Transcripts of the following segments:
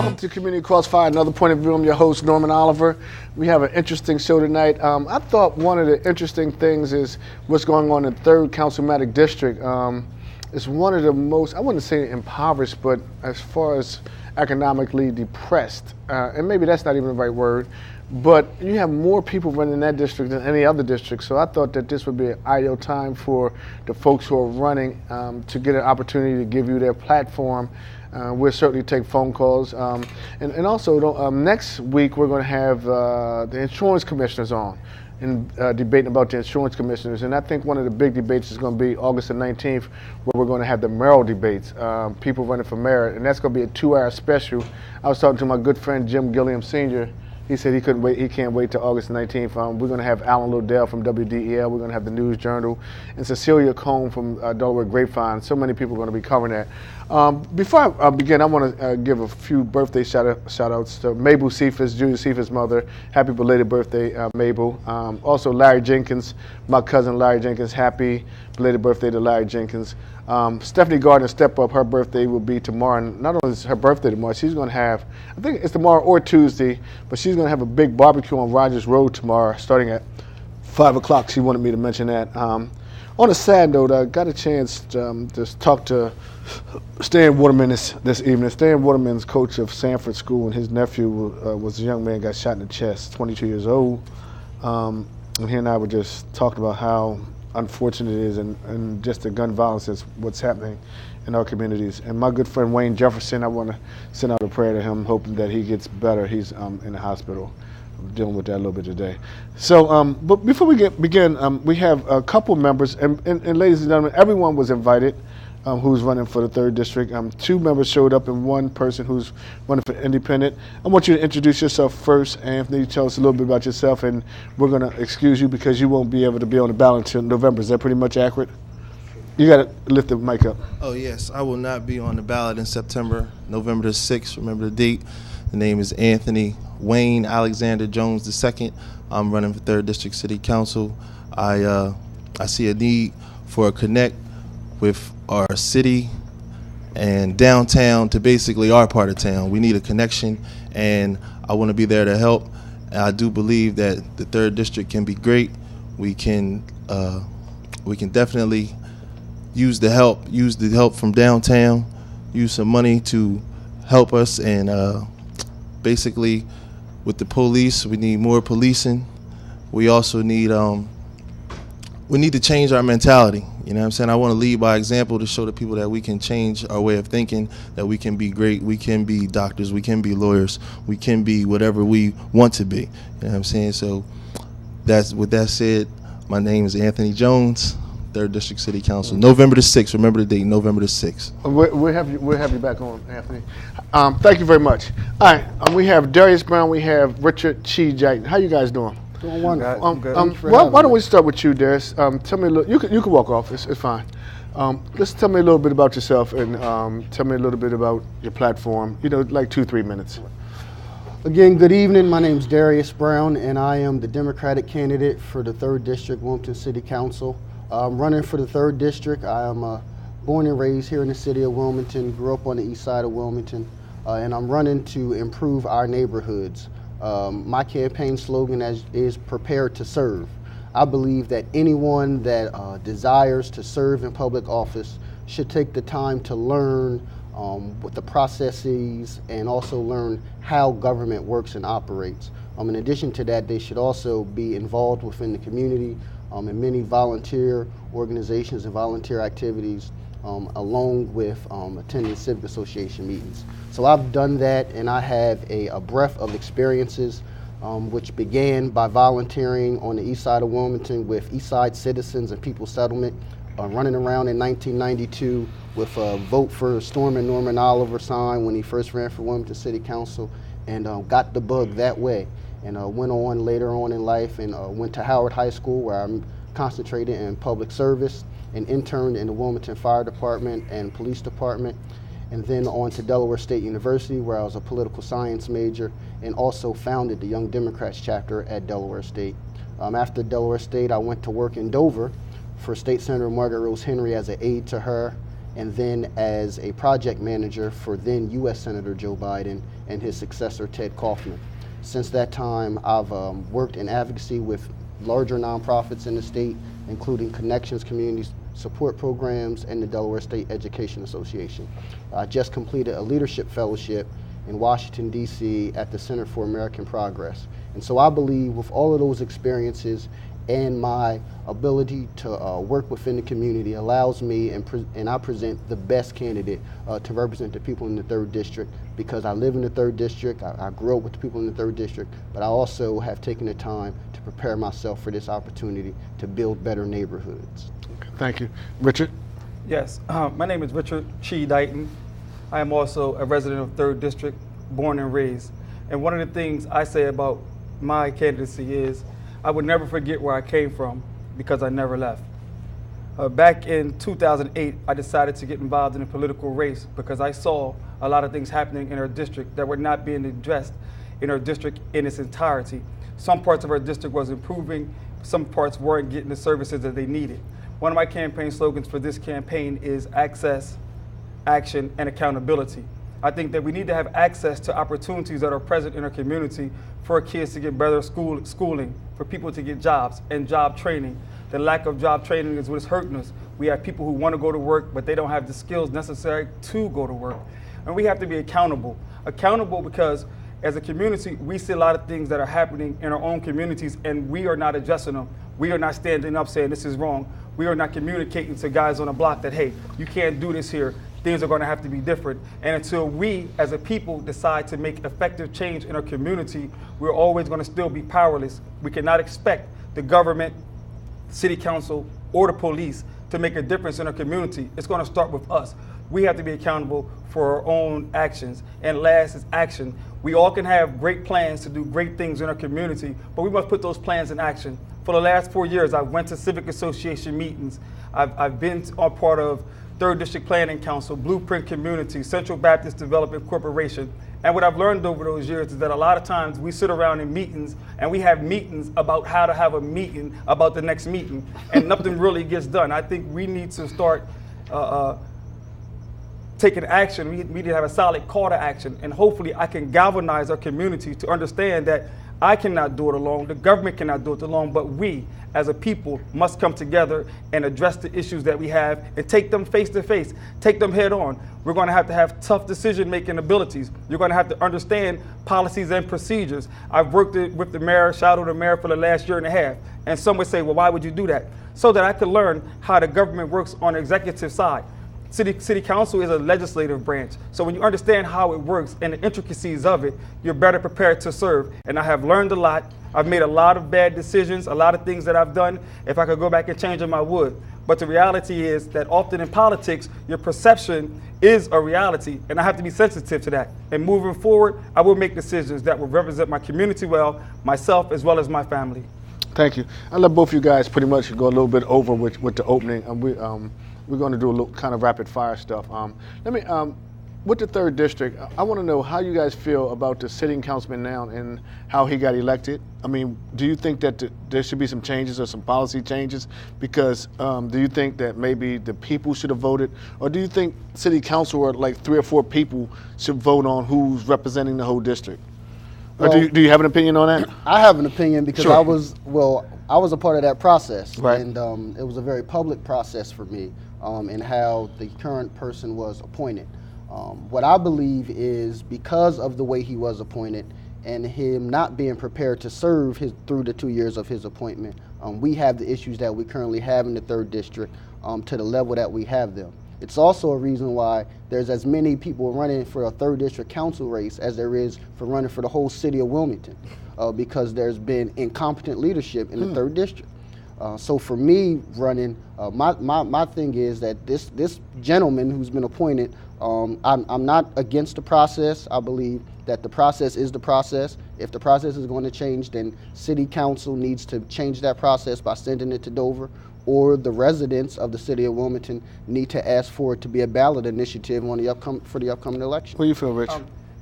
welcome to Community Crossfire, another point of view. I'm your host, Norman Oliver. We have an interesting show tonight. I thought one of the interesting things is what's going on in 3rd Councilmatic District. It's one of the most, I wouldn't say impoverished, but as far as economically depressed, and maybe that's not even the right word, but you have more people running that district than any other district. So I thought that this would be an ideal time for the folks who are running to get an opportunity to give you their platform. We'll certainly take phone calls. And also, next week we're going to have the insurance commissioners on and debating about the insurance commissioners. And I think one of the big debates is going to be August the 19th, where we're going to have the mayoral debates, people running for mayor. And that's going to be a 2-hour special. I was talking to my good friend Jim Gilliam Sr. He said he couldn't wait. He can't wait till August 19th. We're going to have Alan Lodell from WDEL. We're going to have the News Journal, and Cecilia Cohn from Delaware Grapevine. So many people are going to be covering that. Before I begin, I want to give a few birthday shout-outs to Mabel Cephas, Julia Cephas' mother. Happy belated birthday, Mabel. Also, Larry Jenkins, my cousin Larry Jenkins. Happy belated birthday to Larry Jenkins. Stephanie Gardner, step up, her birthday will be tomorrow. And not only is her birthday tomorrow, she's going to have, I think it's tomorrow or Tuesday, but she's going to have a big barbecue on Rogers Road tomorrow starting at 5 o'clock. She wanted me to mention that. On a sad note, I got a chance to talk to Stan Waterman this evening. Stan Waterman's coach of Sanford School, and his nephew was a young man, got shot in the chest, 22 years old. And he and I were just talking about how unfortunate it is, and just the gun violence is what's happening in our communities. And my good friend Wayne Jefferson, I want to send out a prayer to him, hoping that he gets better. He's in the hospital. I'm dealing with that a little bit today. So, but before we begin, we have a couple members, and ladies and gentlemen, everyone was invited who's running for the 3rd District. 2 members showed up and 1 person who's running for independent. I want you to introduce yourself first, Anthony. Tell us a little bit about yourself, and we're going to excuse you because you won't be able to be on the ballot until November. Is that pretty much accurate? You got to lift the mic up. Oh, yes. I will not be on the ballot in September, November the 6th. Remember the date. The name is Anthony Wayne Alexander Jones II. I'm running for 3rd District City Council. I see a need for a connect with our city and downtown to basically our part of town. We need a connection, and I want to be there to help. And I do believe that the 3rd District can be great. We can definitely use the help from downtown, use some money to help us, and basically with the police, we need more policing. We also need to change our mentality. You know what I'm saying? I want to lead by example to show the people that we can change our way of thinking, that we can be great, we can be doctors, we can be lawyers, we can be whatever we want to be. You know what I'm saying? So with that said, my name is Anthony Jones, 3rd District City Council. November the 6th, remember the date, November the 6th. We'll have you back on, Anthony. Thank you very much. All right, we have Darris Brown, we have Richard Cheejak. How you guys doing? Doing wonderful. Why don't we start with you, Darris? Tell me a little. You can walk off. It's fine. Just tell me a little bit about yourself, and tell me a little bit about your platform. Like 2-3 minutes. Again, good evening. My name is Darris Brown, and I am the Democratic candidate for the 3rd District, Wilmington City Council. I'm running for the 3rd District. I am born and raised here in the city of Wilmington, grew up on the east side of Wilmington, and I'm running to improve our neighborhoods. My campaign slogan is prepared to serve. I believe that anyone that desires to serve in public office should take the time to learn what the processes and also learn how government works and operates. In addition to that, they should also be involved within the community in many volunteer organizations and volunteer activities, along with attending civic association meetings. So I've done that, and I have a breadth of experiences, which began by volunteering on the east side of Wilmington with East Side Citizens and People's Settlement, running around in 1992 with a Vote for Stormin' Norman Oliver sign when he first ran for Wilmington City Council, and got the bug that way. And went on later on in life and went to Howard High School, where I'm concentrated in public service, and interned in the Wilmington Fire Department and Police Department, and then on to Delaware State University, where I was a political science major, and also founded the Young Democrats chapter at Delaware State. After Delaware State, I went to work in Dover for State Senator Margaret Rose Henry as an aide to her, and then as a project manager for then U.S. Senator Joe Biden and his successor Ted Kaufman. Since that time, I've worked in advocacy with larger nonprofits in the state, including Connections Community Support Programs and the Delaware State Education Association. I just completed a leadership fellowship in Washington, D.C. at the Center for American Progress. And so I believe with all of those experiences and my ability to work within the community allows me and I present the best candidate to represent the people in the 3rd District, because I live in the 3rd District, I grew up with the people in the 3rd District, but I also have taken the time to prepare myself for this opportunity to build better neighborhoods. Okay, thank you. Richard? Yes, my name is Richard Chi Dighton. I am also a resident of 3rd District, born and raised. And one of the things I say about my candidacy is I would never forget where I came from, because I never left. Back in 2008, I decided to get involved in a political race because I saw a lot of things happening in our district that were not being addressed in our district in its entirety. Some parts of our district was improving, some parts weren't getting the services that they needed. One of my campaign slogans for this campaign is access, action, and accountability. I think that we need to have access to opportunities that are present in our community for kids to get better schooling, for people to get jobs and job training. The lack of job training is what's hurting us. We have people who want to go to work, but they don't have the skills necessary to go to work. And we have to be accountable. Accountable because as a community, we see a lot of things that are happening in our own communities and we are not addressing them. We are not standing up saying this is wrong. We are not communicating to guys on the block that, hey, you can't do this here. Things are going to have to be different. And until we, as a people, decide to make effective change in our community, we're always going to still be powerless. We cannot expect the government, city council, or the police to make a difference in our community. It's going to start with us. We have to be accountable for our own actions. And last is action. We all can have great plans to do great things in our community, but we must put those plans in action. For the last 4 years, I went to civic association meetings. I've been a part of 3rd District Planning Council, Blueprint Community, Central Baptist Development Corporation. And what I've learned over those years is that a lot of times we sit around in meetings and we have meetings about how to have a meeting about the next meeting, and nothing really gets done. I think we need to start taking action. We need to have a solid call to action, and hopefully I can galvanize our community to understand that I cannot do it alone, the government cannot do it alone, but we as a people must come together and address the issues that we have and take them face to face, take them head on. We're going to have tough decision-making abilities. You're going to have to understand policies and procedures. I've worked with the mayor, shadowed the mayor for the last year and a half, and some would say, well, why would you do that? So that I could learn how the government works on the executive side. City council is a legislative branch. So when you understand how it works and the intricacies of it, you're better prepared to serve. And I have learned a lot. I've made a lot of bad decisions, a lot of things that I've done. If I could go back and change them, I would. But the reality is that often in politics, your perception is a reality, and I have to be sensitive to that. And moving forward, I will make decisions that will represent my community well, myself, as well as my family. Thank you. I let both of you guys pretty much go a little bit over with the opening. We're going to do a little kind of rapid fire stuff. With the 3rd District, I want to know how you guys feel about the sitting councilman now and how he got elected. I mean, do you think that there should be some changes or some policy changes? Because do you think that maybe the people should have voted? Or do you think city council or like 3 or 4 people should vote on who's representing the whole district? Well, or do you have an opinion on that? I have an opinion because Sure. I was a part of that process. Right. And it was a very public process for me in how the current person was appointed. What I believe is because of the way he was appointed and him not being prepared to serve through the 2 years of his appointment, we have the issues that we currently have in the 3rd District to the level that we have them. It's also a reason why there's as many people running for a 3rd District council race as there is for running for the whole city of Wilmington, because there's been incompetent leadership in the 3rd District. So for me running, my thing is that this gentleman who's been appointed, I'm not against the process. I believe that the process is the process. If the process is going to change, then city council needs to change that process by sending it to Dover, or the residents of the city of Wilmington need to ask for it to be a ballot initiative for the upcoming election. What do you feel, Rich?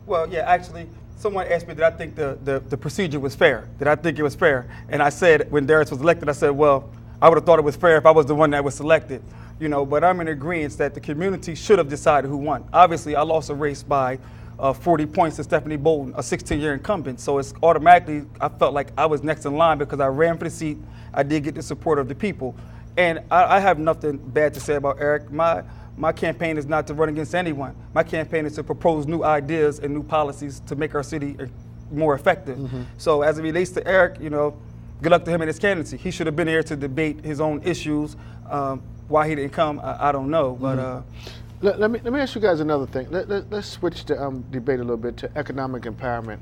Well, yeah, actually, someone asked me, did I think the procedure was fair? Did I think it was fair? And I said, when Darris was elected, I said, well, I would have thought it was fair if I was the one that was selected. But I'm in agreement that the community should have decided who won. Obviously, I lost a race by 40 points to Stephanie Bolton, a 16-year incumbent. So it's automatically, I felt like I was next in line because I ran for the seat. I did get the support of the people. And I have nothing bad to say about Eric. My campaign is not to run against anyone. My campaign is to propose new ideas and new policies to make our city more effective. So as it relates to Eric, good luck to him in his candidacy. He should have been here to debate his own issues. Why he didn't come, I don't know. But let me ask you guys another thing. Let's switch the debate a little bit to economic empowerment,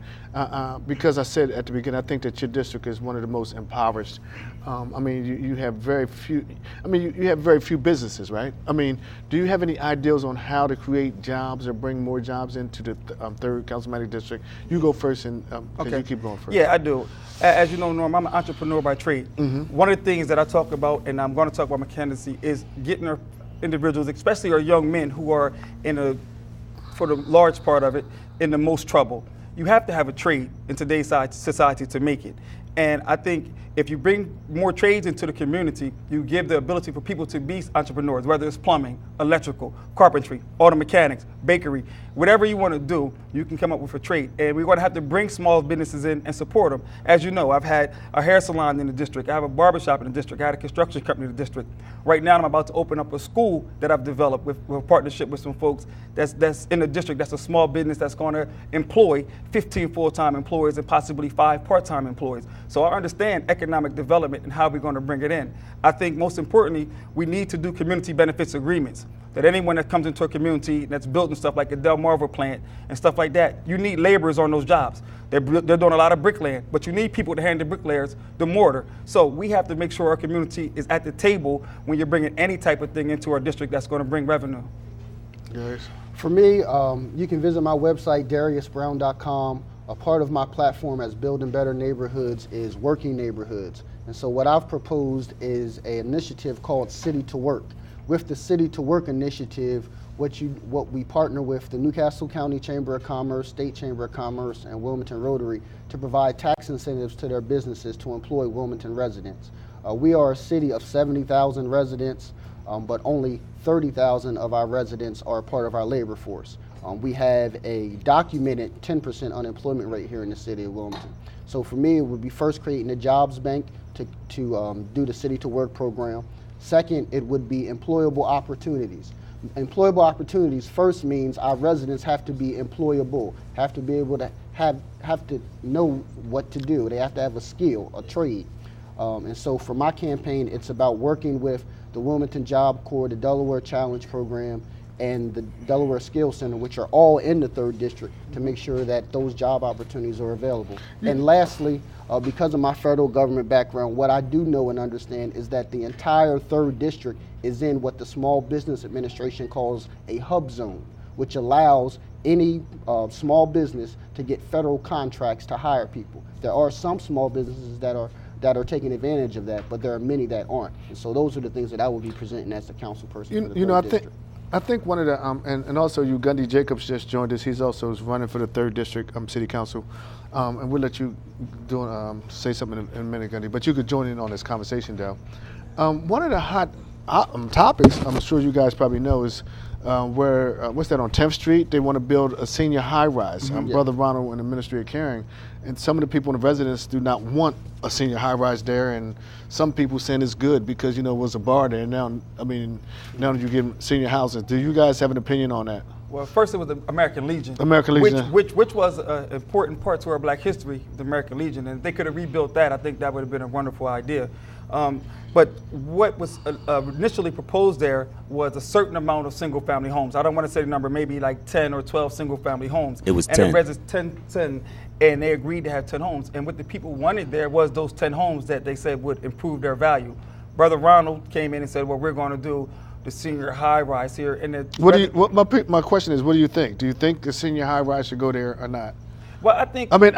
because I said at the beginning I think that your district is one of the most impoverished. I mean, you have very few. I mean, you have very few businesses, right? I mean, do you have any ideas on how to create jobs or bring more jobs into the third councilmatic district? You go first, and you keep going first. Yeah, I do. As you know, Norm, I'm an entrepreneur by trade. One of the things that I talk about, and I'm going to talk about my candidacy, is getting our individuals, especially our young men who are for the large part of it, in the most trouble. You have to have a trade in today's society to make it. And I think if you bring more trades into the community, you give the ability for people to be entrepreneurs, whether it's plumbing, electrical, carpentry, auto mechanics, bakery, whatever you want to do, you can come up with a trade. And we're going to have to bring small businesses in and support them. As you know, I've had a hair salon in the district. I have a barbershop in the district. I had a construction company in the district. Right now, I'm about to open up a school that I've developed with a partnership with some folks that's in the district. That's a small business that's going to employ 15 full-time employees and possibly 5 part-time employees. So I understand economic development and how we're going to bring it in. I think most importantly, we need to do community benefits agreements. That anyone that comes into a community that's building stuff like the Delmarva plant and stuff like that, you need laborers on those jobs. They're doing a lot of bricklaying, but you need people to hand the bricklayers the mortar. So we have to make sure our community is at the table when you're bringing any type of thing into our district that's going to bring revenue. Yes. For me, you can visit my website, DarrisBrown.com. A part of my platform as Building Better Neighborhoods is working neighborhoods. And so what I've proposed is an initiative called City to Work. With the City to Work initiative, what we partner with the Newcastle County Chamber of Commerce, State Chamber of Commerce, and Wilmington Rotary to provide tax incentives to their businesses to employ Wilmington residents. We are a city of 70,000 residents, but only 30,000 of our residents are part of our labor force. We have a documented 10% unemployment rate here in the city of Wilmington. So for me, it would be first creating a jobs bank to do the City to Work program. Second, it would be employable opportunities. Employable opportunities first means our residents have to be employable, have to be able to have to know what to do. They have to have a skill, a trade. And so for my campaign, it's about working with the Wilmington Job Corps, the Delaware Challenge Program, and the Delaware Skills Center, which are all in the 3rd District, to make sure that those job opportunities are available. And lastly, because of my federal government background, what I do know and understand is that the entire 3rd District is in what the Small Business Administration calls a hub zone, which allows any small business to get federal contracts to hire people. There are some small businesses that are taking advantage of that, but there are many that aren't. And so those are the things that I will be presenting as the council person for the 3rd District. I think one of the, and also Gundy Jacobs just joined us. He's also running for the 3rd District City Council. And we'll let you say something in a minute, Gundy, but you could join in on this conversation, Dale. One of the hot topics, I'm sure you guys probably know, is what's that, on 10th Street? They want to build a senior high-rise. Brother Ronald in the Ministry of Caring. And some of the people in the residents do not want a senior high-rise there, and some people saying it's good because, it was a bar there. Now you get senior housing. Do you guys have an opinion on that? Well, first it was the American Legion. Which was an important part to our Black history, the American Legion. And if they could have rebuilt that, I think that would have been a wonderful idea. But what was initially proposed there was a certain amount of single-family homes. I don't want to say the number, maybe like 10 or 12 single-family homes. It was 10. And the residents 10, and they agreed to have 10 homes. And what the people wanted there was those 10 homes that they said would improve their value. Brother Ronald came in and said, well, we're going to do the senior high-rise here. And my question is, what do you think? Do you think the senior high-rise should go there or not? Well, I think. I don't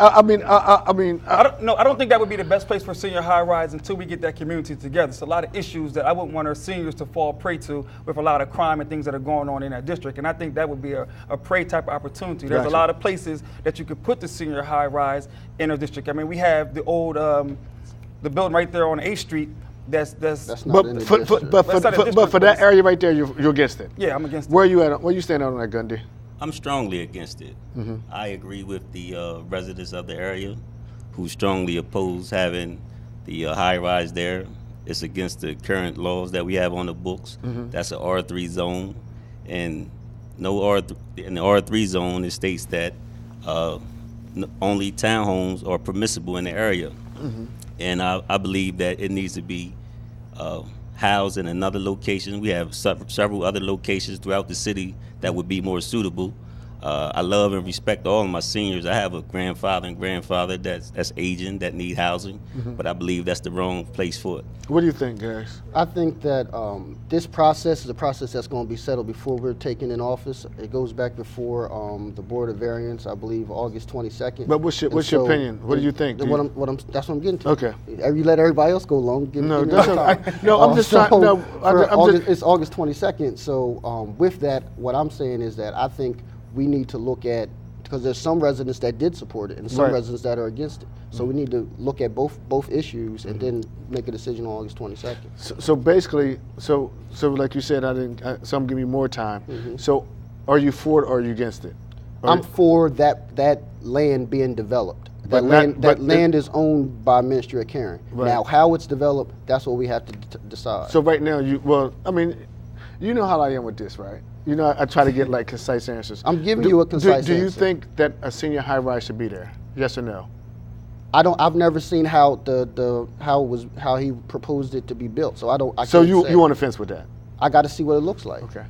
think that would be the best place for senior high-rise until we get that community together. There's a lot of issues that I wouldn't want our seniors to fall prey to, with a lot of crime and things that are going on in that district. And I think that would be a prey type of opportunity. There's a lot of places that you could put the senior high-rise in our district. I mean, we have the old, the building right there on 8th Street That's not in the district. But for that area right there, you're against it. yeah, I'm against it. Where you at? Where you stand on that, Gundy? I'm strongly against it. I agree with the residents of the area who strongly oppose having the high-rise there. It's against the current laws that we have on the books. That's an R3 zone, and in the R3 zone, it states that only townhomes are permissible in the area. And I believe that it needs to be housed in another location. We have several other locations throughout the city that would be more suitable. I love and respect all of my seniors. I have a grandfather and grandfather that's aging, that need housing, but I believe that's the wrong place for it. What do you think, guys? I think that this process is a process that's going to be settled before we're taken in office. It goes back before the Board of Variance, I believe, August 22nd. But what's your opinion? What do you think? That's what I'm getting to. Okay. You let everybody else go along. I'm just trying. No, it's August 22nd. So with that, what I'm saying is that I think we need to look at, because there's some residents that did support it and some residents that are against it. So we need to look at both issues and then make a decision on August 22nd. So basically, so like you said, so I'm giving you more time. So are you for it or are you against it? I'm for that land being developed. That land is owned by Ministry of Caring. Right. Now, how it's developed, that's what we have to decide. So right now, you know how I am with this, right? You know, I try to get like concise answers. I'm giving you a concise answer. Do you think that a senior high rise should be there? Yes or no? I've never seen how he proposed it to be built. So I don't. So you on the fence with that? I got to see what it looks like. Okay.